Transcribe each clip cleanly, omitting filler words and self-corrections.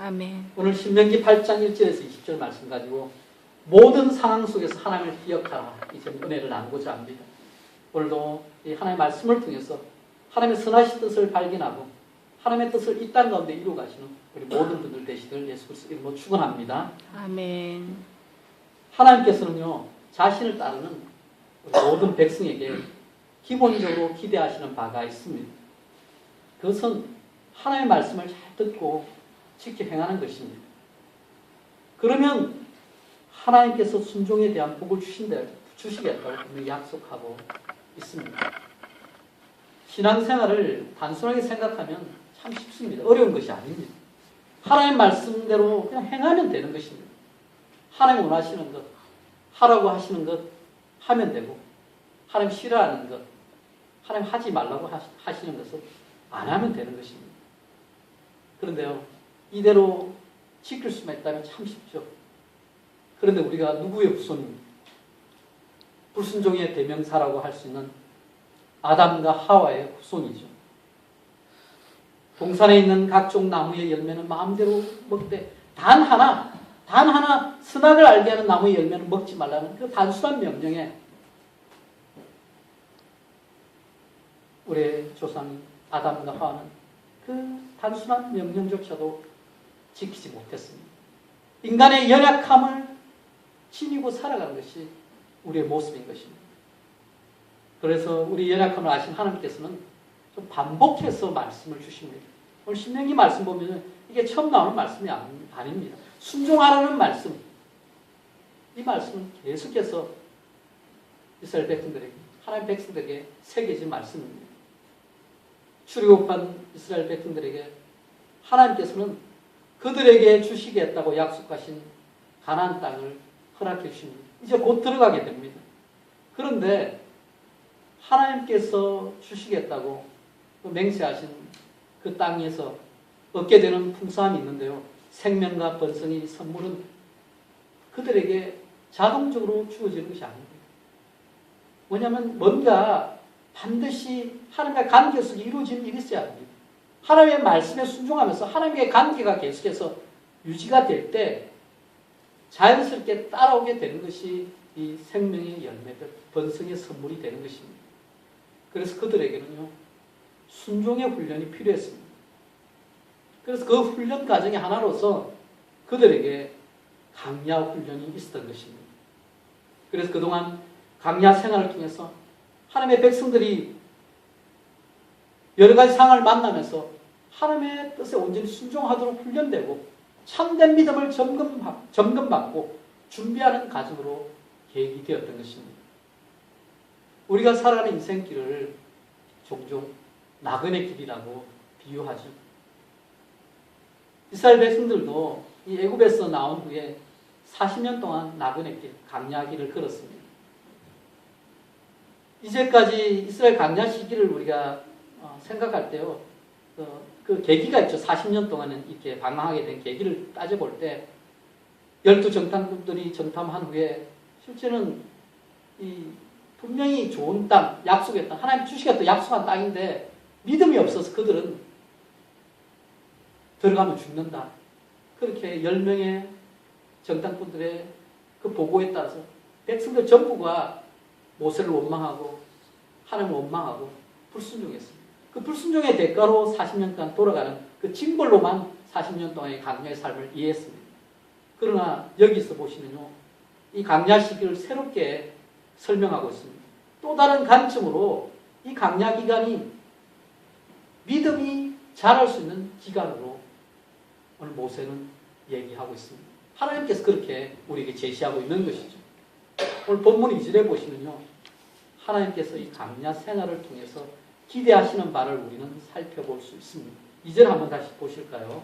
아멘. 오늘 신명기 8장 1절에서 20절 말씀 가지고 모든 상황 속에서 하나님을 기억하라. 이제 은혜를 나누고자 합니다. 오늘도 이 하나님의 말씀을 통해서 하나님의 선하신 뜻을 발견하고 하나님의 뜻을 이 땅 가운데 이루어 가시는 우리 모든 분들 되시길 예수 그리스도 이름으로 축원합니다. 아멘. 하나님께서는요, 자신을 따르는 우리 모든 백성에게 기본적으로 기대하시는 바가 있습니다. 그것은 하나님의 말씀을 잘 듣고 지켜 행하는 것입니다. 그러면 하나님께서 순종에 대한 복을 주시겠다고 분명히 약속하고 있습니다. 신앙생활을 단순하게 생각하면 참 쉽습니다. 어려운 것이 아닙니다. 하나님 말씀대로 그냥 행하면 되는 것입니다. 하나님 원하시는 것, 하라고 하시는 것 하면 되고, 하나님 싫어하는 것, 하나님 하지 말라고 하시는 것을 안 하면 되는 것입니다. 그런데요, 이대로 지킬 수만 있다면 참 쉽죠. 그런데 우리가 누구의 후손입니까? 불순종의 대명사라고 할 수 있는 아담과 하와의 후손이죠. 동산에 있는 각종 나무의 열매는 마음대로 먹되 단 하나 선악을 알게 하는 나무의 열매는 먹지 말라는 그 단순한 명령에 우리의 조상 아담과 하와는 그 단순한 명령조차도 지키지 못했습니다. 인간의 연약함을 지니고 살아가는 것이 우리의 모습인 것입니다. 그래서 우리 연약함을 아신 하나님께서는 좀 반복해서 말씀을 주십니다. 오늘 신명기 말씀 보면 이게 처음 나오는 말씀이 아닙니다. 순종하라는 말씀, 이 말씀은 계속해서 이스라엘 백성들에게, 하나님 백성들에게 새겨진 말씀입니다. 출애굽한 이스라엘 백성들에게 하나님께서는 그들에게 주시겠다고 약속하신 가나안 땅을 허락해 주십니다. 이제 곧 들어가게 됩니다. 그런데 하나님께서 주시겠다고 맹세하신 그 땅에서 얻게 되는 풍성함이 있는데요. 생명과 번성의 선물은 그들에게 자동적으로 주어지는 것이 아닙니다. 뭐냐면 뭔가 반드시 하나님과 관계 속에 이루어지는 일이 있어야 합니다. 하나님의 말씀에 순종하면서 하나님의 관계가 계속해서 유지가 될 때 자연스럽게 따라오게 되는 것이 이 생명의 열매들, 번성의 선물이 되는 것입니다. 그래서 그들에게는요, 순종의 훈련이 필요했습니다. 그래서 그 훈련 과정의 하나로서 그들에게 강야 훈련이 있었던 것입니다. 그래서 그동안 강야 생활을 통해서 하나님의 백성들이 여러 가지 상황을 만나면서 하나님의 뜻에 온전히 순종하도록 훈련되고 참된 믿음을 점검받고 준비하는 과정으로 계획이 되었던 것입니다. 우리가 살아가는 인생길을 종종 나그네 길이라고 비유하죠. 이스라엘 백성들도 이 애굽에서 나온 후에 40년 동안 나그네 길, 강야 길을 걸었습니다. 이제까지 이스라엘 강야 시기를 우리가 생각할 때요, 그 계기가 있죠. 40년 동안은 이렇게 방황하게 된 계기를 따져볼 때 12정탐꾼들이 정탐한 후에 실제는 이 분명히 좋은 땅, 약속의 땅, 하나님 주시겠다 약속한 땅인데 믿음이 없어서 그들은 들어가면 죽는다. 그렇게 10명의 정탐꾼들의 그 보고에 따라서 백성들 전부가 모세를 원망하고 하나님을 원망하고 불순종했습니다. 그 불순종의 대가로 40년간 돌아가는 그 징벌로만 40년 동안의 강야의 삶을 이해했습니다. 그러나 여기서 보시면요, 이 강야 시기를 새롭게 설명하고 있습니다. 또 다른 관점으로 이 강야 기간이 믿음이 자랄 수 있는 기간으로 오늘 모세는 얘기하고 있습니다. 하나님께서 그렇게 우리에게 제시하고 있는 것이죠. 오늘 본문 2절에 보시면요, 하나님께서 이 강야 생활을 통해서 기대하시는 바를 우리는 살펴볼 수 있습니다. 2절 한번 다시 보실까요?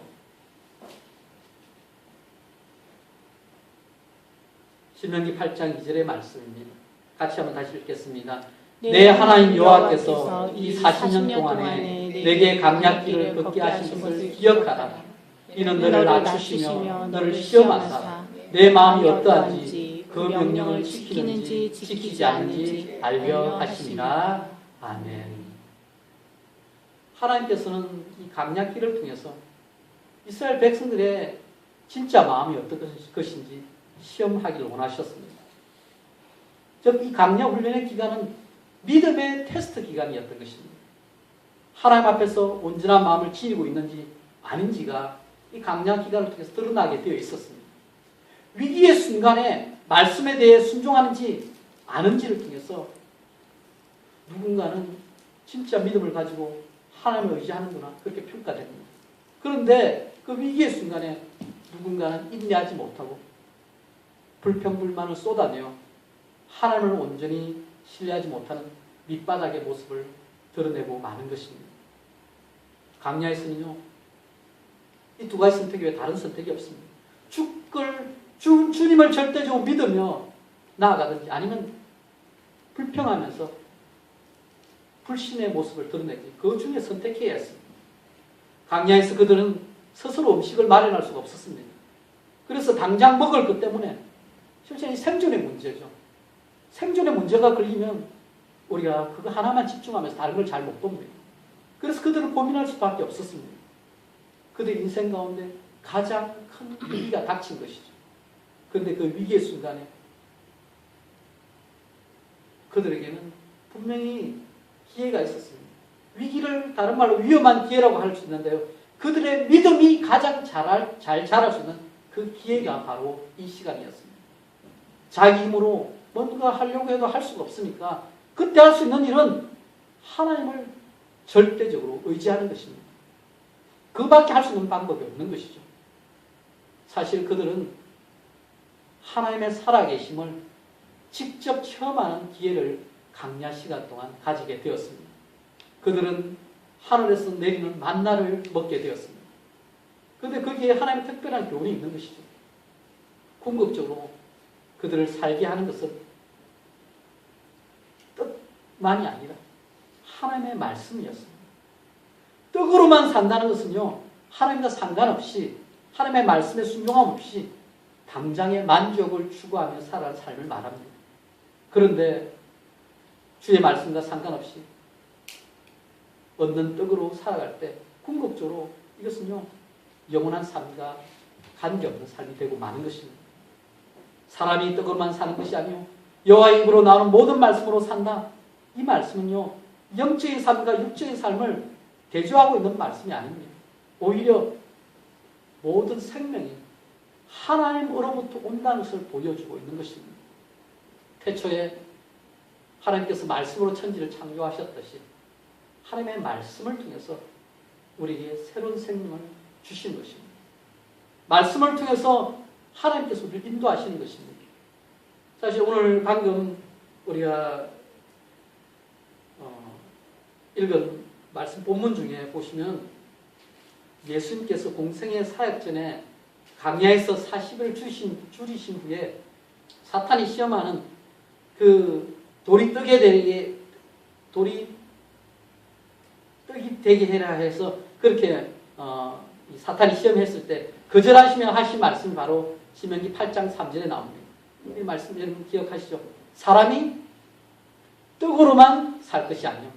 신명기 8장 2절의 말씀입니다. 같이 한번 다시 읽겠습니다. 내 하나님 여호와께서 이 40년 동안에 내게 강약길을 걷게 하신 것을 기억하라. 이는 너를 낮추시며 너를 시험하사 내 마음이 어떠한지 그 명령을 지키는지 지키지 않는지 알려 하시니라. 아멘. 하나님께서는 이 강약길을 통해서 이스라엘 백성들의 진짜 마음이 어떤 것인지 시험하기를 원하셨습니다. 즉, 이 강야 훈련의 기간은 믿음의 테스트 기간이었던 것입니다. 하나님 앞에서 온전한 마음을 지니고 있는지 아닌지가 이 강야 기간을 통해서 드러나게 되어 있었습니다. 위기의 순간에 말씀에 대해 순종하는지 아는지를 통해서 누군가는 진짜 믿음을 가지고 하나님을 의지하는구나, 그렇게 평가됩니다. 그런데 그 위기의 순간에 누군가는 인내하지 못하고 불평불만을 쏟아내어 하나님을 온전히 신뢰하지 못하는 밑바닥의 모습을 드러내고 마는 것입니다. 강야에서는요, 이 두 가지 선택 외에 다른 선택이 없습니다. 주님을 절대적으로 믿으며 나아가든지 아니면 불평하면서 불신의 모습을 드러내지, 그 중에 선택해야 했습니다. 강야에서 그들은 스스로 음식을 마련할 수가 없었습니다. 그래서 당장 먹을 것 때문에 실제 생존의 문제죠. 생존의 문제가 걸리면 우리가 그거 하나만 집중하면서 다른 걸 잘 못 봅니다. 그래서 그들은 고민할 수밖에 없었습니다. 그들 인생 가운데 가장 큰 위기가 닥친 것이죠. 그런데 그 위기의 순간에 그들에게는 분명히 기회가 있었습니다. 위기를 다른 말로 위험한 기회라고 할 수 있는데요. 그들의 믿음이 가장 잘 자랄 수 있는 그 기회가 바로 이 시간이었습니다. 자기 힘으로 뭔가 하려고 해도 할 수가 없으니까 그때 할 수 있는 일은 하나님을 절대적으로 의지하는 것입니다. 그밖에 할 수 있는 방법이 없는 것이죠. 사실 그들은 하나님의 살아계심을 직접 체험하는 기회를 강야 시간 동안 가지게 되었습니다. 그들은 하늘에서 내리는 만나를 먹게 되었습니다. 그런데 거기에 하나님의 특별한 교훈이 있는 것이죠. 궁극적으로 그들을 살게 하는 것은 뜻만이 아니라 하나님의 말씀이었습니다. 떡으로만 산다는 것은요, 하나님과 상관없이 하나님의 말씀에 순종함 없이 당장의 만족을 추구하며 살아갈 삶을 말합니다. 그런데 주의 말씀과 상관없이 얻는 떡으로 살아갈 때 궁극적으로 이것은요, 영원한 삶과 관계없는 삶이 되고 마는 것입니다. 사람이 떡으로만 사는 것이 아니요 여호와의 입으로 나오는 모든 말씀으로 산다. 이 말씀은요, 영적인 삶과 육적인 삶을 대조하고 있는 말씀이 아닙니다. 오히려 모든 생명이 하나님으로부터 온다는 것을 보여주고 있는 것입니다. 태초에 하나님께서 말씀으로 천지를 창조하셨듯이 하나님의 말씀을 통해서 우리에게 새로운 생명을 주신 것입니다. 말씀을 통해서 하나님께서 우리를 인도하시는 것입니다. 사실 오늘 방금 우리가 읽은 말씀 본문 중에 보시면 예수님께서 공생의 사역 전에 강야에서 40일 줄이신 후에 사탄이 시험하는 그 돌이 떡이 되게 해라 해서 그렇게 사탄이 시험했을 때 거절하시며 하신 말씀이 바로 신명기 8장 3절에 나옵니다. 이 말씀 여러분 기억하시죠? 사람이 떡으로만 살 것이 아니요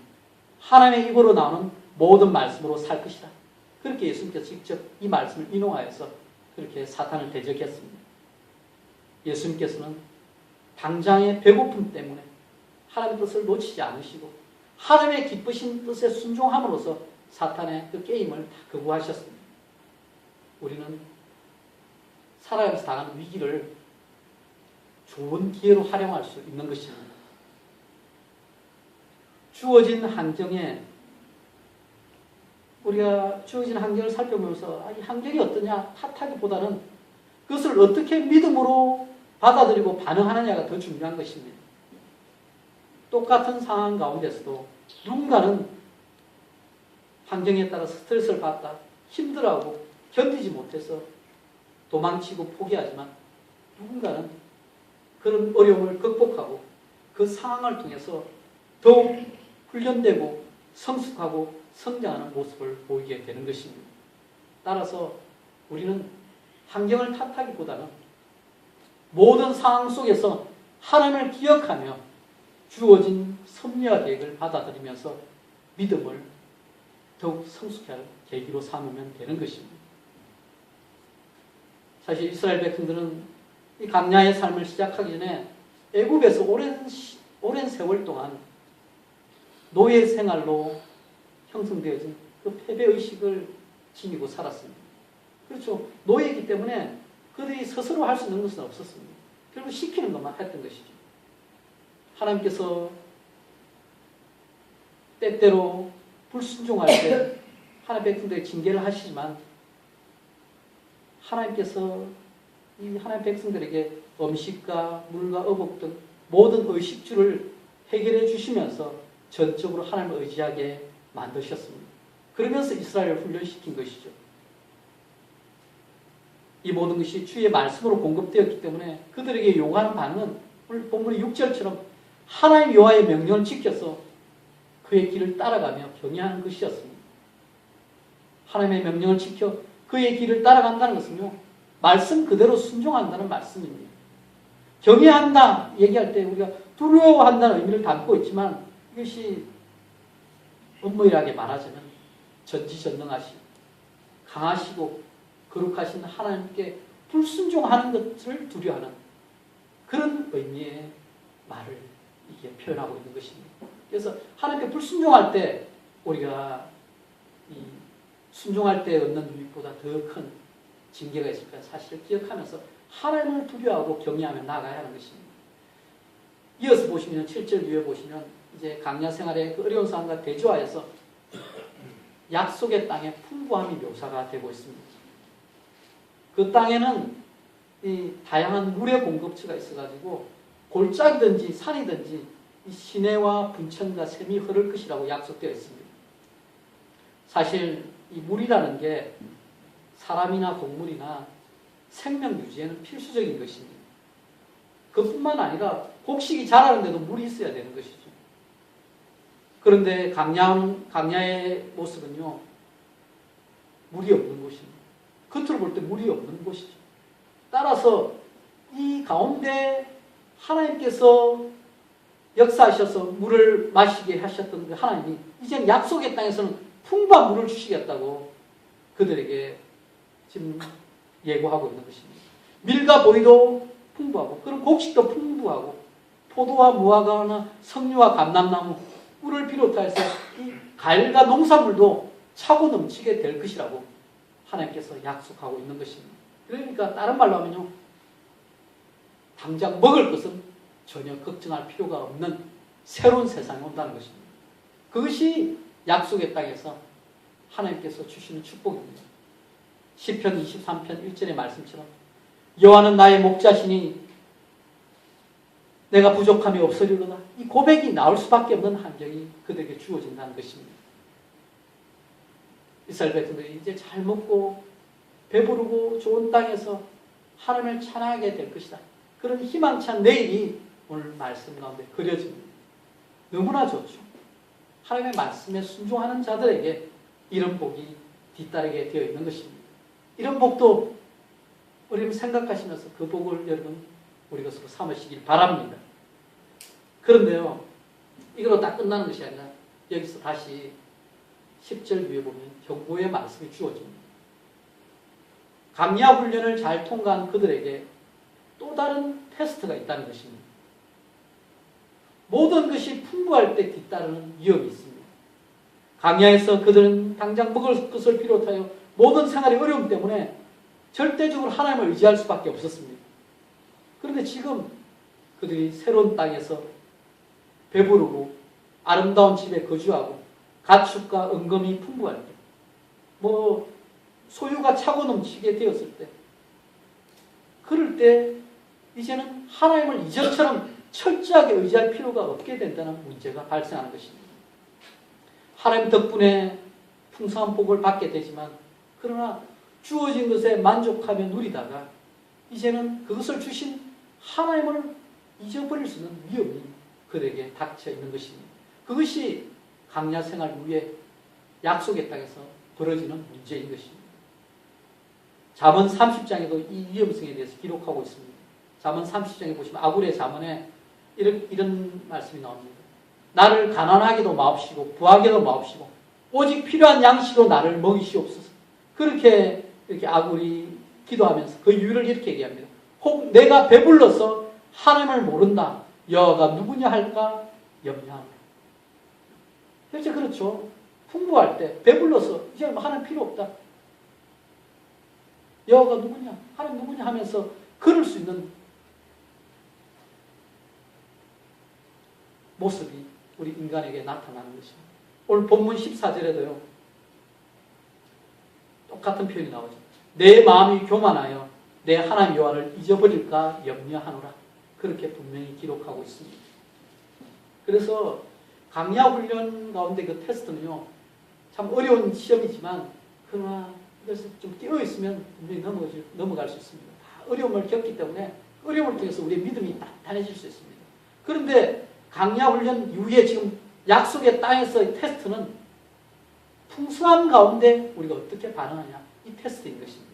하나님의 입으로 나오는 모든 말씀으로 살 것이다. 그렇게 예수님께서 직접 이 말씀을 인용하여서 그렇게 사탄을 대적했습니다. 예수님께서는 당장의 배고픔 때문에 하나님의 뜻을 놓치지 않으시고 하나님의 기쁘신 뜻에 순종함으로써 사탄의 그 게임을 다 거부하셨습니다. 우리는 살아가면서 당하는 위기를 좋은 기회로 활용할 수 있는 것입니다. 주어진 환경에 우리가 주어진 환경을 살펴보면서 이 환경이 어떠냐 탓하기보다는 그것을 어떻게 믿음으로 받아들이고 반응하느냐가 더 중요한 것입니다. 똑같은 상황 가운데서도 누군가는 환경에 따라 스트레스를 받다 힘들어하고 견디지 못해서 도망치고 포기하지만 누군가는 그런 어려움을 극복하고 그 상황을 통해서 더욱 훈련되고 성숙하고 성장하는 모습을 보이게 되는 것입니다. 따라서 우리는 환경을 탓하기보다는 모든 상황 속에서 하나님을 기억하며 주어진 섭리와 계획을 받아들이면서 믿음을 더욱 성숙할 계기로 삼으면 되는 것입니다. 사실 이스라엘 백성들은 이 광야의 삶을 시작하기 전에 애굽에서 오랜 세월 동안 노예 생활로 형성되어진 그 패배의식을 지니고 살았습니다. 그렇죠. 노예이기 때문에 그들이 스스로 할 수 있는 것은 없었습니다. 결국 시키는 것만 했던 것이죠. 하나님께서 때때로 불순종할 때 하나님 백성들에게 징계를 하시지만 하나님께서 이 하나님 백성들에게 음식과 물과 어복 등 모든 의식주를 해결해 주시면서 전적으로 하나님을 의지하게 만드셨습니다. 그러면서 이스라엘을 훈련시킨 것이죠. 이 모든 것이 주의 말씀으로 공급되었기 때문에 그들에게 요구하는 반응은 오늘 본문의 6절처럼 하나님 여호와의 명령을 지켜서 그의 길을 따라가며 경외하는 것이었습니다. 하나님의 명령을 지켜 그의 길을 따라간다는 것은요, 말씀 그대로 순종한다는 말씀입니다. 경외한다 얘기할 때 우리가 두려워한다는 의미를 담고 있지만 이것이 엄밀하게 말하자면 전지전능하시고 강하시고 거룩하신 하나님께 불순종하는 것을 두려워하는 그런 의미의 말을 이게 표현하고 있는 것입니다. 그래서 하나님께 불순종할 때 우리가 이 순종할 때 얻는 유익보다 더 큰 징계가 있을 거야 사실을 기억하면서 하나님을 두려워하고 경외하며 나아가야 하는 것입니다. 이어서 보시면 7절 위에 보시면 이제 광야 생활의 그 어려운 상황과 대조하여서 약속의 땅의 풍부함이 묘사가 되고 있습니다. 그 땅에는 이 다양한 물의 공급처가 있어가지고 골짜기든지 산이든지 이 시내와 분천과 샘이 흐를 것이라고 약속되어 있습니다. 사실 이 물이라는 게 사람이나 동물이나 생명 유지에는 필수적인 것입니다. 그뿐만 아니라 곡식이 자라는데도 물이 있어야 되는 것이죠. 그런데 광야의 모습은요, 물이 없는 곳입니다. 겉으로 볼 때 물이 없는 곳이죠. 따라서 이 가운데 하나님께서 역사하셔서 물을 마시게 하셨던 그 하나님이 이제는 약속의 땅에서는 풍부한 물을 주시겠다고 그들에게 지금 예고하고 있는 것입니다. 밀과 보리도 풍부하고 그런 곡식도 풍부하고 포도와 무화과나 석류와 감람나무 꿀을 비롯해서 이 과일과 농산물도 차고 넘치게 될 것이라고 하나님께서 약속하고 있는 것입니다. 그러니까 다른 말로 하면요, 당장 먹을 것은 전혀 걱정할 필요가 없는 새로운 세상이 온다는 것입니다. 그것이 약속의 땅에서 하나님께서 주시는 축복입니다. 시편 23편 1절의 말씀처럼 여호와는 나의 목자시니 내가 부족함이 없으리로다. 이 고백이 나올 수밖에 없는 환경이 그들에게 주어진다는 것입니다. 이스라엘 백성들이 이제 잘 먹고 배부르고 좋은 땅에서 하나님을 찬양하게 될 것이다. 그런 희망찬 내일이 오늘 말씀 가운데 그려집니다. 너무나 좋죠. 하나님의 말씀에 순종하는 자들에게 이런 복이 뒤따르게 되어 있는 것입니다. 이런 복도 우리는 생각하시면서 그 복을 여러분 우리 것으로 삼으시길 바랍니다. 그런데요, 이걸로 딱 끝나는 것이 아니라 여기서 다시 10절 위에 보면 경고의 말씀이 주어집니다. 광야 훈련을 잘 통과한 그들에게 또 다른 테스트가 있다는 것입니다. 모든 것이 풍부할 때 뒤따르는 위험이 있습니다. 광야에서 그들은 당장 먹을 것을 비롯하여 모든 생활의 어려움 때문에 절대적으로 하나님을 의지할 수밖에 없었습니다. 그런데 지금 그들이 새로운 땅에서 배부르고 아름다운 집에 거주하고 가축과 은금이 풍부할 때, 소유가 차고 넘치게 되었을 때, 그럴 때 이제는 하나님을 이전처럼 철저하게 의지할 필요가 없게 된다는 문제가 발생하는 것입니다. 하나님 덕분에 풍성한 복을 받게 되지만 그러나 주어진 것에 만족하며 누리다가 이제는 그것을 주신 하나님을 잊어버릴 수 있는 위험이 그들에게 닥쳐 있는 것입니다. 그것이 광야 생활 후에 약속의 땅에서 벌어지는 문제인 것입니다. 잠언 30장에도 이 위험성에 대해서 기록하고 있습니다. 잠언 30장에 보시면 아굴의 잠언에 이런 말씀이 나옵니다. 나를 가난하게도 마옵시고 부하게도 마옵시고 오직 필요한 양식으로 나를 먹이시옵소서. 그렇게 이렇게 아굴이 기도하면서 그 이유를 이렇게 얘기합니다. 혹 내가 배불러서 하나님을 모른다. 여호와가 누구냐 할까 염려하노라. 실제 그렇죠. 풍부할 때 배불러서 이제 하나님 필요 없다. 여호와가 누구냐, 하나님 누구냐 하면서 그럴 수 있는 모습이 우리 인간에게 나타나는 것입니다. 오늘 본문 14절에도요. 똑같은 표현이 나오죠. 내 마음이 교만하여 내 하나님 여호와를 잊어버릴까 염려하노라. 그렇게 분명히 기록하고 있습니다. 그래서 강야 훈련 가운데 그 테스트는요. 참 어려운 시험이지만 그러나 그래서 좀 뛰어 있으면 분명히 넘어갈 수 있습니다. 다 어려움을 겪기 때문에 어려움을 통해서 우리의 믿음이 단단해질 수 있습니다. 그런데 강야 훈련 이후에 지금 약속의 땅에서의 테스트는 풍성함 가운데 우리가 어떻게 반응하냐 이 테스트인 것입니다.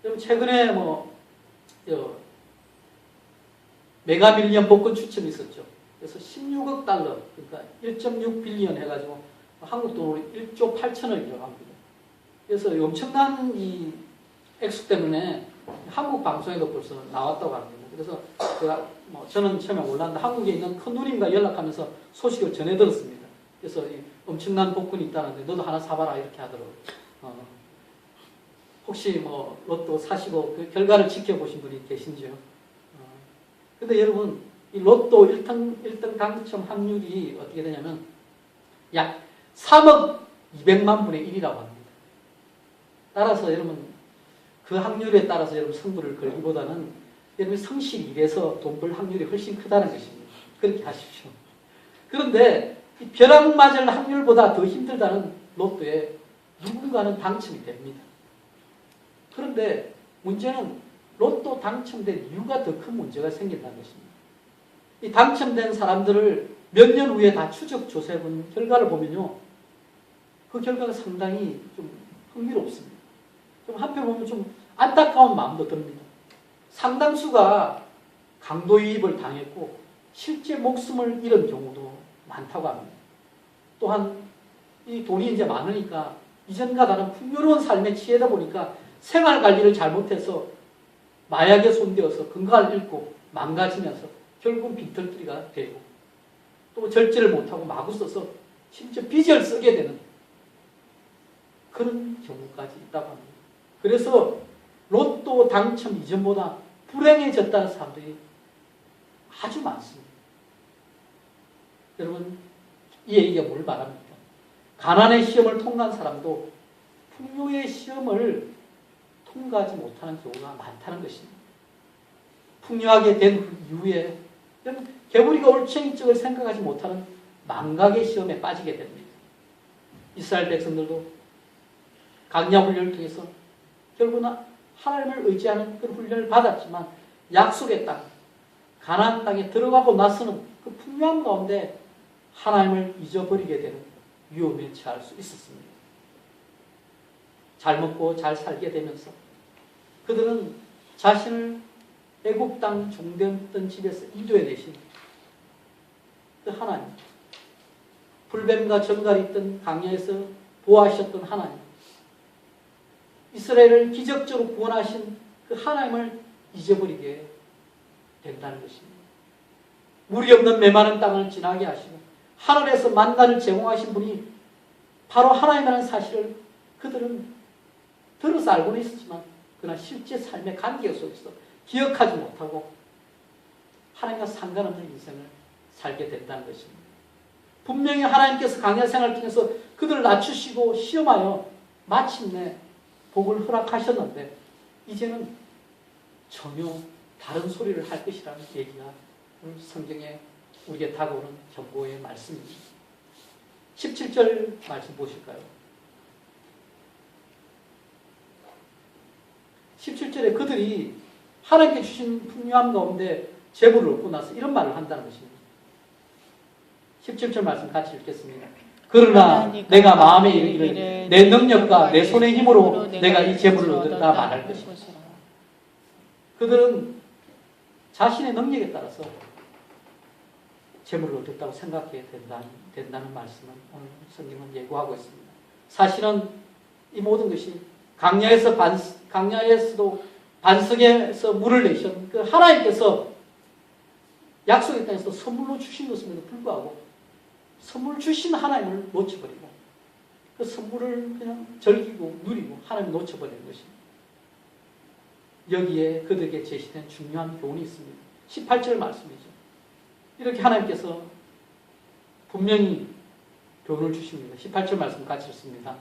여러분 최근에 메가밀리언 복권 추첨이 있었죠. 그래서 16억 달러 그러니까 1.6 빌리언 해가지고 한국 돈으로 1조 8천억이라고 합니다. 그래서 엄청난 이 액수 때문에 한국 방송에도 벌써 나왔다고 합니다. 그래서 저는 처음에 몰랐는데 한국에 있는 큰 누님과 연락하면서 소식을 전해 들었습니다. 그래서 엄청난 복권이 있다는데 너도 하나 사봐라 이렇게 하더라고요. 혹시 로또 사시고 그 결과를 지켜보신 분이 계신지요? 근데 여러분 이 로또 1등 당첨 확률이 어떻게 되냐면 약 3억 200만 분의 1이라고 합니다. 따라서 여러분 그 확률에 따라서 여러분 승부를 걸기보다는 여러분 성실히 일해서 돈 벌 확률이 훨씬 크다는 것입니다. 그렇게 하십시오. 그런데 이 벼락 맞을 확률보다 더 힘들다는 로또에 누군가는 당첨이 됩니다. 그런데 문제는 로또 당첨된 이유가 더 큰 문제가 생긴다는 것입니다. 이 당첨된 사람들을 몇 년 후에 다 추적 조사해본 결과를 보면요. 그 결과가 상당히 좀 흥미롭습니다. 좀 한편 보면 좀 안타까운 마음도 듭니다. 상당수가 강도유입을 당했고 실제 목숨을 잃은 경우도 많다고 합니다. 또한 이 돈이 이제 많으니까 이전과 다른 풍요로운 삶에 취하다 보니까 생활관리를 잘못해서 마약에 손대어서 건강을 잃고 망가지면서 결국은 빈털터리가 되고 또 절제를 못하고 마구 써서 심지어 빚을 쓰게 되는 그런 경우까지 있다고 합니다. 그래서 로또 당첨 이전보다 불행해졌다는 사람들이 아주 많습니다. 여러분 이 얘기가 뭘 말합니까? 가난의 시험을 통과한 사람도 풍요의 시험을 통과하지 못하는 경우가 많다는 것입니다. 풍요하게 된 이후에 개구리가 올챙이적을 생각하지 못하는 망각의 시험에 빠지게 됩니다. 이스라엘 백성들도 강야 훈련을 통해서 결국은 하나님을 의지하는 그런 훈련을 받았지만 약속의 땅, 가나안 땅에 들어가고 나서는 그 풍요함 가운데 하나님을 잊어버리게 되는 위험에 처할 수 있었습니다. 잘 먹고 잘 살게 되면서 그들은 자신을 애굽 땅 종되었던 집에서 이도해내신 그 하나님, 불뱀과 정갈이 있던 강야에서 보호하셨던 하나님, 이스라엘을 기적적으로 구원하신 그 하나님을 잊어버리게 된다는 것입니다. 물이 없는 메마른 땅을 지나게 하시고 하늘에서 만나를 제공하신 분이 바로 하나님이라는 사실을 그들은 들어서 알고는 있었지만 그러나 실제 삶의 관계 속에서 기억하지 못하고 하나님과 상관없는 인생을 살게 됐다는 것입니다. 분명히 하나님께서 강야 생활을 통해서 그들을 낮추시고 시험하여 마침내 복을 허락하셨는데 이제는 전혀 다른 소리를 할 것이라는 얘기가 성경에 우리에게 다가오는 경고의 말씀입니다. 17절 말씀 보실까요? 17절에 그들이 하나님께 주신 풍요함 가운데 재물을 얻고 나서 이런 말을 한다는 것입니다. 17절 말씀 같이 읽겠습니다. 그러나 내가 마음에 이르기를 내 능력과 내 손의 힘으로 내가 이 재물을 얻었다 말할 것입니다. 그들은 자신의 능력에 따라서 재물을 얻었다고 생각해야 된다는 말씀을 오늘 성경은 예고하고 있습니다. 사실은 이 모든 것이 강야에서도 반석에서 물을 내신 그 하나님께서 약속의 땅에서 선물로 주신 것임에도 불구하고 선물 주신 하나님을 놓쳐버리고 그 선물을 그냥 즐기고 누리고 하나님을 놓쳐버리는 것입니다. 여기에 그들에게 제시된 중요한 교훈이 있습니다. 18절 말씀이죠. 이렇게 하나님께서 분명히 교훈을 주십니다. 18절 말씀 같이 읽습니다.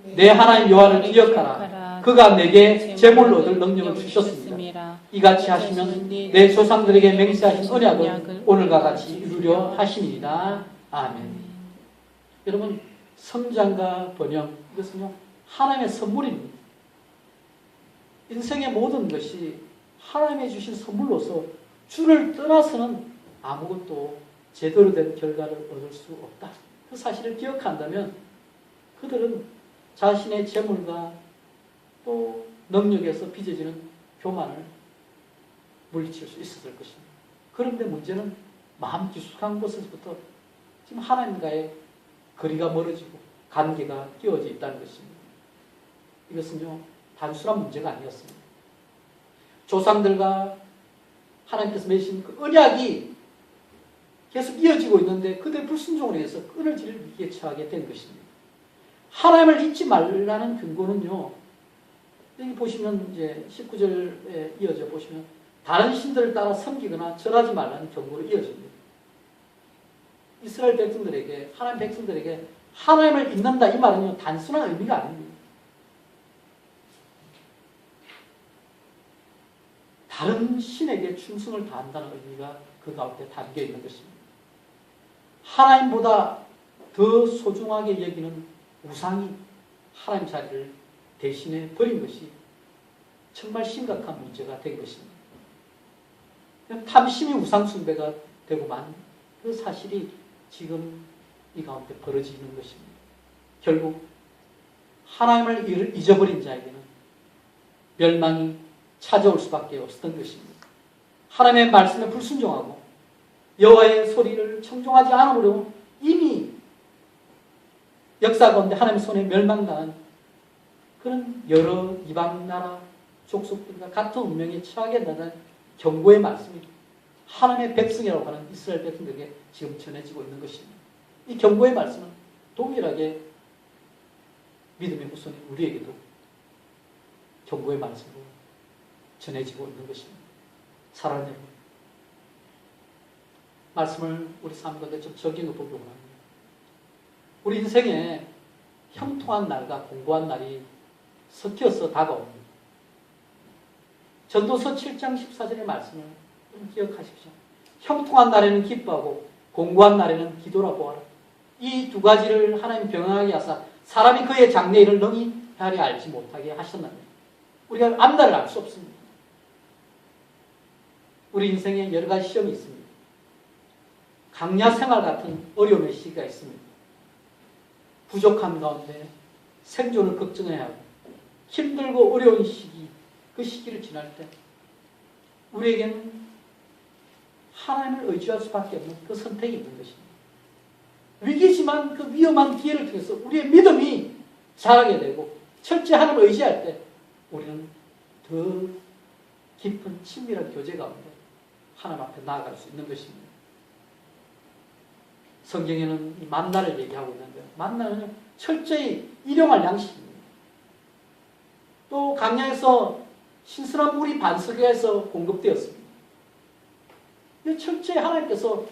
내 하나님 여호와를 기억하라. 그가 내게 재물을 얻을 능력을 주셨습니다. 이같이 하시면 내 조상들에게 맹세하신 언약을 오늘과 같이 이루려 하시니이다. 아멘. 여러분, 성장과 번영, 이것은요 하나님의 선물입니다. 인생의 모든 것이 하나님의 주신 선물로서 주를 떠나서는 아무것도 제대로 된 결과를 얻을 수 없다. 그 사실을 기억한다면 그들은 자신의 재물과 또 능력에서 빚어지는 교만을 물리칠 수 있었을 것입니다. 그런데 문제는 마음 깊숙한 곳에서부터 지금 하나님과의 거리가 멀어지고 관계가 끼어져 있다는 것입니다. 이것은요 단순한 문제가 아니었습니다. 조상들과 하나님께서 맺으신 그 언약이 계속 이어지고 있는데 그들의 불순종으로 해서 끊어질 위기에 처하게 된 것입니다. 하나님을 잊지 말라는 근거는요, 여기 보시면 이제 19절에 이어져 보시면 다른 신들을 따라 섬기거나 절하지 말라는 경고로 이어집니다. 이스라엘 백성들에게, 하나님 백성들에게 하나님을 잊는다 이 말은요 단순한 의미가 아닙니다. 다른 신에게 충성을 다한다는 의미가 그 가운데 담겨 있는 것입니다. 하나님보다 더 소중하게 여기는 우상이 하나님 자리를 대신해 버린 것이 정말 심각한 문제가 된 것입니다. 탐심이 우상 숭배가 되고만 그 사실이 지금 이 가운데 벌어지는 것입니다. 결국 하나님을 잊어버린 자에게는 멸망이 찾아올 수밖에 없었던 것입니다. 하나님의 말씀에 불순종하고 여호와의 소리를 청종하지 않으므로 이미 역사 가운데 하나님의 손에 멸망당한 그런 여러 이방 나라 족속들과 같은 운명에 처하게 된다는 경고의 말씀이 하나님의 백성이라고 하는 이스라엘 백성들에게 지금 전해지고 있는 것입니다. 이 경고의 말씀은 동일하게 믿음의 후손인 우리에게도 경고의 말씀으로 전해지고 있는 것입니다. 사랑하는 여러분, 말씀을 우리 삶 가운데 좀 적용해 보기 원합니다. 우리 인생에 형통한 날과 공고한 날이 섞여서 다가옵니다. 전도서 7장 14절의 말씀을 기억하십시오. 형통한 날에는 기뻐하고 공고한 날에는 기도라 보아라. 이 두 가지를 하나님 병행하게 하사 사람이 그의 장래일을 능히 헤아려 알지 못하게 하셨나니 우리가 앞날을 알 수 없습니다. 우리 인생에 여러 가지 시험이 있습니다. 강야 생활 같은 어려움의 시기가 있습니다. 부족함 가운데 생존을 걱정해야 하고 힘들고 어려운 시기, 그 시기를 지날 때 우리에게는 하나님을 의지할 수밖에 없는 그 선택이 있는 것입니다. 위기지만 그 위험한 기회를 통해서 우리의 믿음이 자라게 되고 철저히 하나님을 의지할 때 우리는 더 깊은 친밀한 교제 가운데 하나님 앞에 나아갈 수 있는 것입니다. 성경에는 만나를 얘기하고 있는데 만나는 철저히 일용할 양식입니다. 또 강야에서 신선한 물이 반석에서 공급되었습니다. 철저히 하나님께서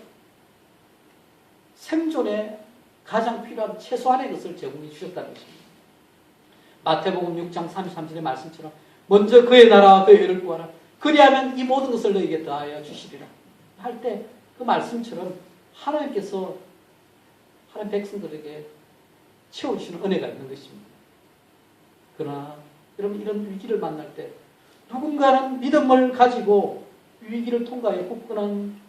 생존에 가장 필요한 최소한의 것을 제공해 주셨다는 것입니다. 마태복음 6장 33절의 말씀처럼 먼저 그의 나라와 그의 의를 구하라. 그리하면 이 모든 것을 너에게 더하여 주시리라. 할 때 그 말씀처럼 하나님께서 하나님 백성들에게 채워주시는 은혜가 있는 것입니다. 그러나 여러분 이런 위기를 만날 때 누군가는 믿음을 가지고 위기를 통과해 굳건한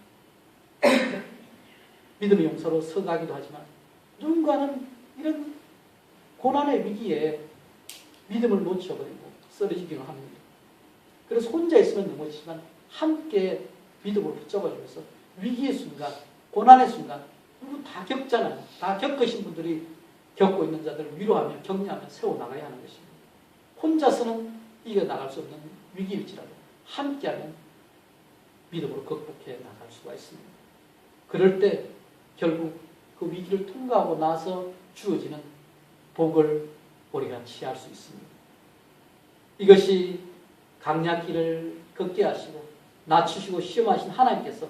믿음의 용사로 서가기도 하지만 누군가는 이런 고난의 위기에 믿음을 놓쳐버리고 쓰러지기도 합니다. 그래서 혼자 있으면 넘어지지만 함께 믿음을 붙잡아주면서 위기의 순간, 고난의 순간 누구 다 겪잖아요. 다 겪으신 분들이 겪고 있는 자들을 위로하며 격려하며 세워나가야 하는 것입니다. 혼자서는 이겨나갈 수 없는 위기일지라도 함께하면 믿음으로 극복해 나갈 수가 있습니다. 그럴 때 결국 그 위기를 통과하고 나서 주어지는 복을 우리가 취할 수 있습니다. 이것이 강약길을 걷게 하시고 낮추시고 시험하신 하나님께서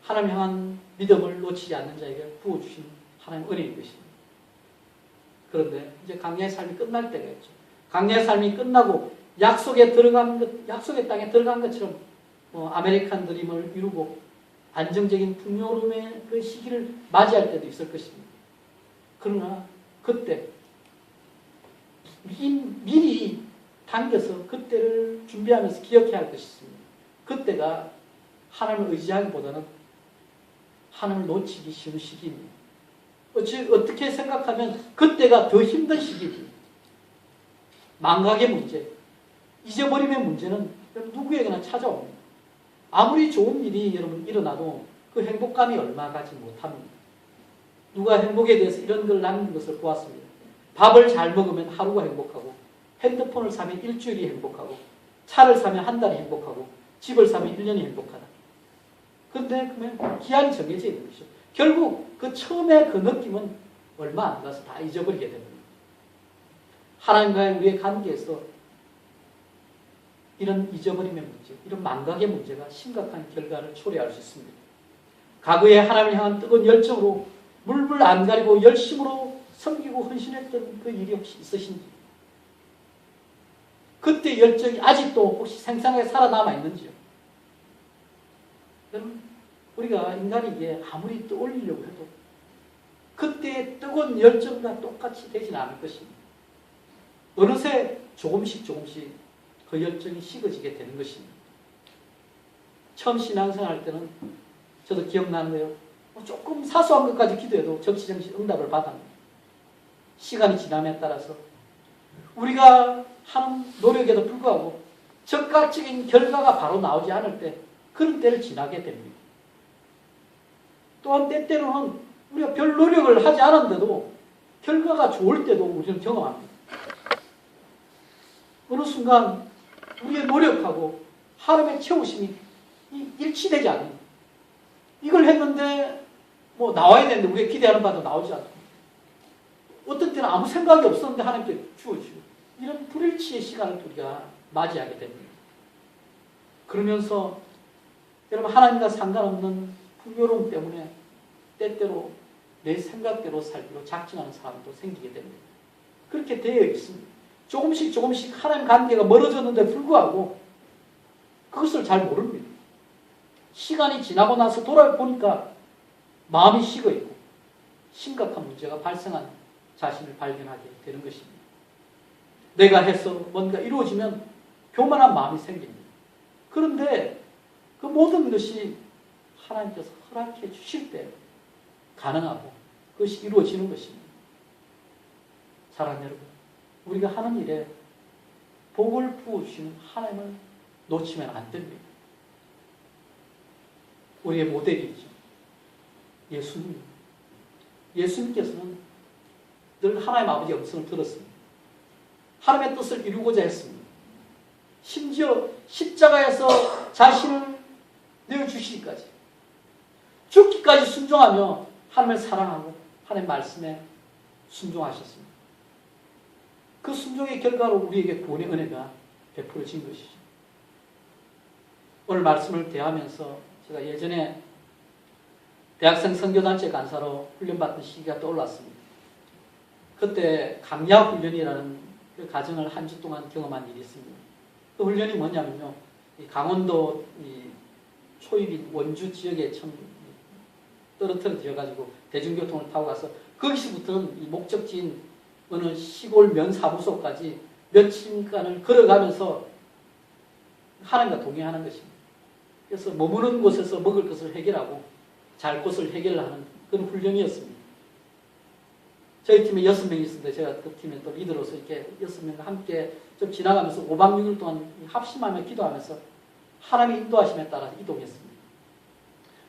하나님 향한 믿음을 놓치지 않는 자에게 부어주신 하나님의 은혜인 것입니다. 그런데 이제 강야의 삶이 끝날 때가 있죠. 강야의 삶이 끝나고 약속의 땅에 들어간 것처럼 아메리칸 드림을 이루고 안정적인 풍요로움의 그 시기를 맞이할 때도 있을 것입니다. 그러나 그때 미리 당겨서 그때를 준비하면서 기억해야 할 것이 있습니다. 그때가 하나님을 의지하기보다는 하나님을 놓치기 쉬운 시기입니다. 어떻게 생각하면 그때가 더 힘든 시기입니다. 망각의 문제, 잊어버림의 문제는 누구에게나 찾아옵니다. 아무리 좋은 일이 여러분 일어나도 그 행복감이 얼마 가지 못합니다. 누가 행복에 대해서 이런 걸 남긴 것을 보았습니다. 밥을 잘 먹으면 하루가 행복하고, 핸드폰을 사면 일주일이 행복하고, 차를 사면 한 달이 행복하고, 집을 사면 1년이 행복하다. 그런데 그러면 기한이 정해져 있는 것이죠. 결국 그 처음에 그 느낌은 얼마 안 가서 다 잊어버리게 됩니다. 하나님과의 우리의 관계에서 이런 잊어버림의 문제, 이런 망각의 문제가 심각한 결과를 초래할 수 있습니다. 과거에 하나님을 향한 뜨거운 열정으로 물불 안 가리고 열심으로 섬기고 헌신했던 그 일이 혹시 있으신지, 그때 열정이 아직도 혹시 생생하게 살아남아 있는지요? 여러분, 우리가 인간이기에 아무리 떠올리려고 해도 그때의 뜨거운 열정과 똑같이 되지는 않을 것입니다. 어느새 조금씩 그 열정이 식어지게 되는 것입니다. 처음 신앙생활 할 때는 저도 기억나는데요. 조금 사소한 것까지 기도해도 적시정시 응답을 받았습니다. 시간이 지남에 따라서 우리가 하는 노력에도 불구하고 즉각적인 결과가 바로 나오지 않을 때 그런 때를 지나게 됩니다. 또한 때때로는 우리가 별 노력을 하지 않았는데도 결과가 좋을 때도 우리는 경험합니다. 어느 순간 우리의 노력하고 하나님의 채우심이 일치되지 않는, 이걸 했는데 나와야 되는데 우리가 기대하는 바도 나오지 않고, 어떤 때는 아무 생각이 없었는데 하나님께 주어지고, 이런 불일치의 시간을 우리가 맞이하게 됩니다. 그러면서 여러분, 하나님과 상관없는 풍요로움 때문에 때때로 내 생각대로 살기로 작정하는 사람도 생기게 됩니다. 그렇게 되어 있습니다. 조금씩 하나님 관계가 멀어졌는데 불구하고 그것을 잘 모릅니다. 시간이 지나고 나서 돌아보니까 마음이 식어있고 심각한 문제가 발생한 자신을 발견하게 되는 것입니다. 내가 해서 뭔가 이루어지면 교만한 마음이 생깁니다. 그런데 그 모든 것이 하나님께서 허락해 주실 때 가능하고 그것이 이루어지는 것입니다. 사랑하는 여러분, 우리가 하는 일에 복을 부어주시는 하나님을 놓치면 안 됩니다. 우리의 모델이죠. 예수님. 예수님께서는 늘 하나님 아버지의 음성을 들었습니다. 하나님의 뜻을 이루고자 했습니다. 심지어 십자가에서 자신을 내어주시기까지, 죽기까지 순종하며 하나님을 사랑하고 하나님의 말씀에 순종하셨습니다. 그 순종의 결과로 우리에게 구원의 은혜가 베풀어진 것이죠. 오늘 말씀을 대하면서 제가 예전에 대학생 선교단체 간사로 훈련받던 시기가 떠올랐습니다. 그때 강야훈련이라는 그 과정을 한 주 동안 경험한 일이 있습니다. 그 훈련이 뭐냐면요, 강원도 초입인 원주 지역에 참 떨어뜨려져가지고 대중교통을 타고 가서 거기서부터는 이 목적지인 어느 시골 면사무소까지 며칠간을 걸어가면서 하나님과 동행하는 것입니다. 그래서 머무는 곳에서 먹을 것을 해결하고 잘 곳을 해결하는 그런 훈련이었습니다. 저희 팀에 6명이 있었는데 제가 그 팀의 또 리더로서 이렇게 6명과 함께 좀 지나가면서 5박 6일 동안 합심하며 기도하면서 하나님의 인도하심에 따라 이동했습니다.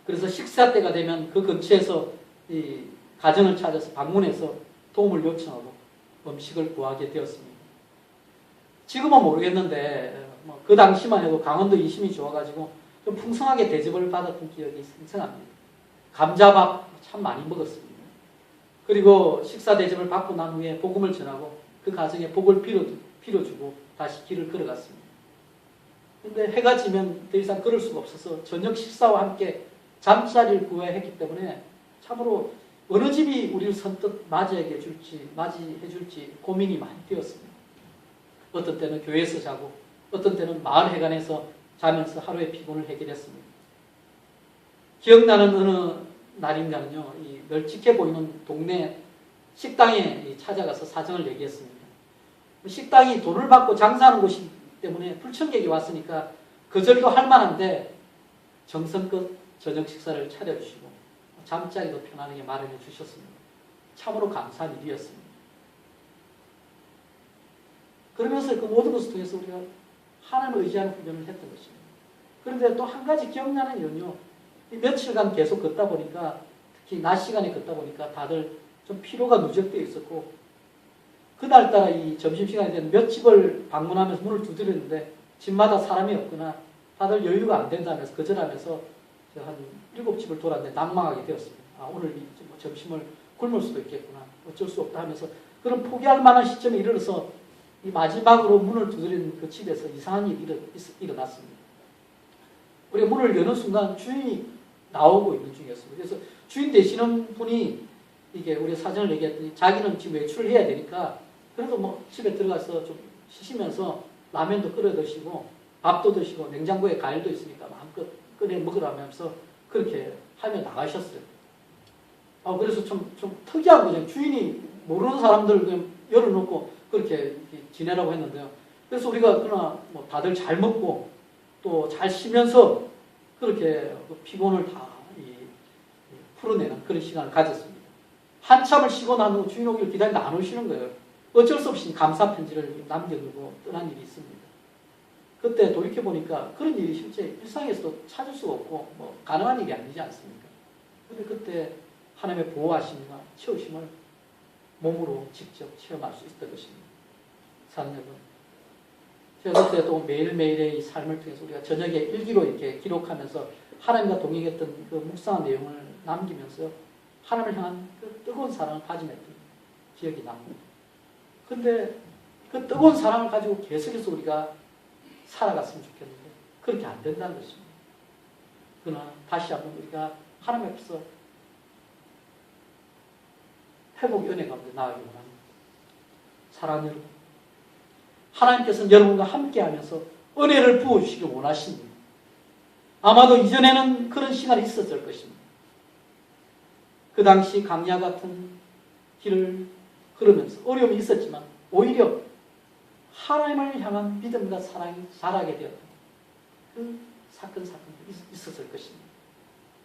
그래서 식사 때가 되면 그 근처에서 이 가정을 찾아서 방문해서 도움을 요청하고 음식을 구하게 되었습니다. 지금은 모르겠는데 그 당시만 해도 강원도 인심이 좋아가지고 좀 풍성하게 대접을 받았던 기억이 생생합니다. 감자밥 참 많이 먹었습니다. 그리고 식사 대접을 받고 난 후에 복음을 전하고 그 가정에 복을 빌어주고 다시 길을 걸어갔습니다. 근데 해가 지면 더 이상 걸을 수가 없어서 저녁 식사와 함께 잠자리를 구해야 했기 때문에 참으로 어느 집이 우리를 선뜻 맞이해 줄지 고민이 많이 되었습니다. 어떤 때는 교회에서 자고 어떤 때는 마을 해관에서 자면서 하루의 피곤을 해결했습니다. 기억나는 어느 날인가는요, 이 널찍해 보이는 동네 식당에 찾아가서 사정을 얘기했습니다. 식당이 돈을 받고 장사하는 곳이기 때문에 불청객이 왔으니까 거절도 할 만한데 정성껏 저녁 식사를 차려주시고 잠자리도 편안하게 마련해 주셨습니다. 참으로 감사한 일이었습니다. 그러면서 그 모든 것을 통해서 우리가 하나님을 의지하는 훈련을 했던 것입니다. 그런데 또 한 가지 기억나는 일은요, 며칠간 계속 걷다 보니까, 특히 낮 시간에 걷다 보니까 다들 좀 피로가 누적되어 있었고, 그날따라 이 점심시간이 되면 몇 집을 방문하면서 문을 두드렸는데 집마다 사람이 없거나 다들 여유가 안 된다면서 거절하면서 한 7집을 돌았는데 난망하게 되었습니다. 오늘 점심을 굶을 수도 있겠구나, 어쩔 수 없다 하면서 그런 포기할 만한 시점에 이르러서 이 마지막으로 문을 두드리는 그 집에서 이상한 일이 일어났습니다. 우리가 문을 여는 순간 주인이 나오고 있는 중이었습니다. 그래서 주인 되시는 분이 이게 우리 사정을 얘기했더니 자기는 지금 외출을 해야 되니까 그래도 뭐 집에 들어가서 좀 쉬시면서 라면도 끓여 드시고 밥도 드시고 냉장고에 과일도 있으니까 마음껏 꺼내 먹으라면서 그렇게 하며 나가셨어요. 그래서 좀 특이한 거죠. 주인이 모르는 사람들 그냥 열어놓고 그렇게 지내라고 했는데요. 그래서 우리가 그러나 뭐 다들 잘 먹고 또 잘 쉬면서 그렇게 피곤을 다 풀어내는 그런 시간을 가졌습니다. 한참을 쉬고 난 후 주인 오기를 기다리는데 안 오시는 거예요. 어쩔 수 없이 감사 편지를 남겨두고 떠난 일이 있습니다. 그때 돌이켜보니까 그런 일이 실제 일상에서도 찾을 수가 없고 뭐 가능한 일이 아니지 않습니까? 그런데 그때 하나님의 보호하심과 채우심을 몸으로 직접 체험할 수 있었던 것입니다. 사는 여러분, 제가 그때 또 매일매일의 이 삶을 통해서 우리가 저녁에 일기로 이렇게 기록하면서 하나님과 동행했던 그 묵상한 내용을 남기면서 하나님을 향한 그 뜨거운 사랑을 다짐했던 기억이 납니다. 근데 그 뜨거운 사랑을 가지고 계속해서 우리가 살아갔으면 좋겠는데 그렇게 안 된다는 것입니다. 그러나 다시 한번 우리가 하나님 앞에서 회복의 은혜 가운데 나아가기 원합니다. 사랑하는 여러분, 하나님께서는 여러분과 함께하면서 은혜를 부어주시길 원하십니다. 아마도 이전에는 그런 시간이 있었을 것입니다. 그 당시 강야 같은 길을 걸으면서 어려움이 있었지만 오히려 하나님을 향한 믿음과 사랑이 자라게 되었던 그 사건들이 있었을 것입니다.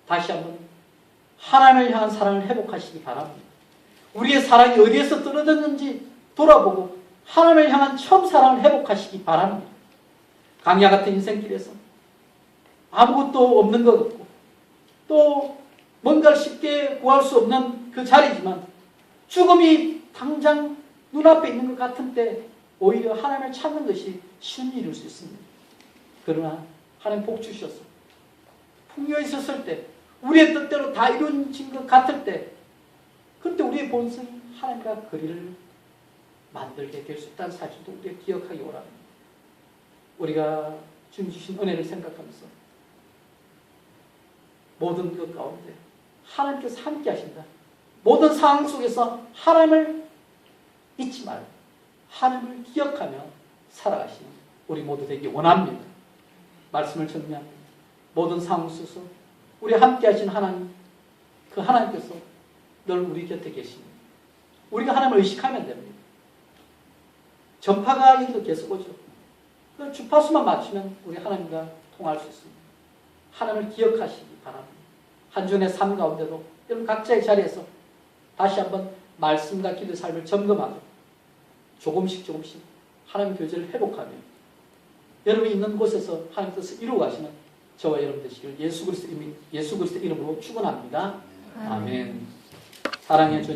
다시 한번 하나님을 향한 사랑을 회복하시기 바랍니다. 우리의 사랑이 어디에서 떨어졌는지 돌아보고 하나님을 향한 처음 사랑을 회복하시기 바랍니다. 강야 같은 인생길에서 아무것도 없는 것 같고 또 뭔가를 쉽게 구할 수 없는 그 자리지만 죽음이 당장 눈앞에 있는 것 같은 때 오히려 하나님을 찾는 것이 쉬운 일일 수 있습니다. 그러나 하나님 복 주셔서 풍요에 있었을 때 우리의 뜻대로 다 이루어진 것 같을 때 그때 우리의 본성이 하나님과 거리를 만들게 될 수 있다는 사실도 우리가 기억하기 원합니다. 우리가 주님 주신 은혜를 생각하면서 모든 것 가운데 하나님께서 함께 하신다. 모든 상황 속에서 하나님을 잊지 말고 하나님을 기억하며 살아가시는 우리 모두 되기 원합니다. 말씀을 정리합니다. 모든 상황 속에서 우리 함께 하신 하나님, 그 하나님께서 늘 우리 곁에 계십니다. 우리가 하나님을 의식하면 됩니다. 전파가 여기도 계속 오죠. 그 주파수만 맞추면 우리 하나님과 통할 수 있습니다. 하나님을 기억하시기 바랍니다. 한 주의 삶 가운데도 여러분 각자의 자리에서 다시 한번 말씀과 기도의 삶을 점검하고 조금씩 하나님 교제를 회복하며 여러분이 있는 곳에서 하나님 뜻을 이루어 가시는 저와 여러분 되시길 예수 그리스도 이름으로 축원합니다. 아멘. 사랑의 주님.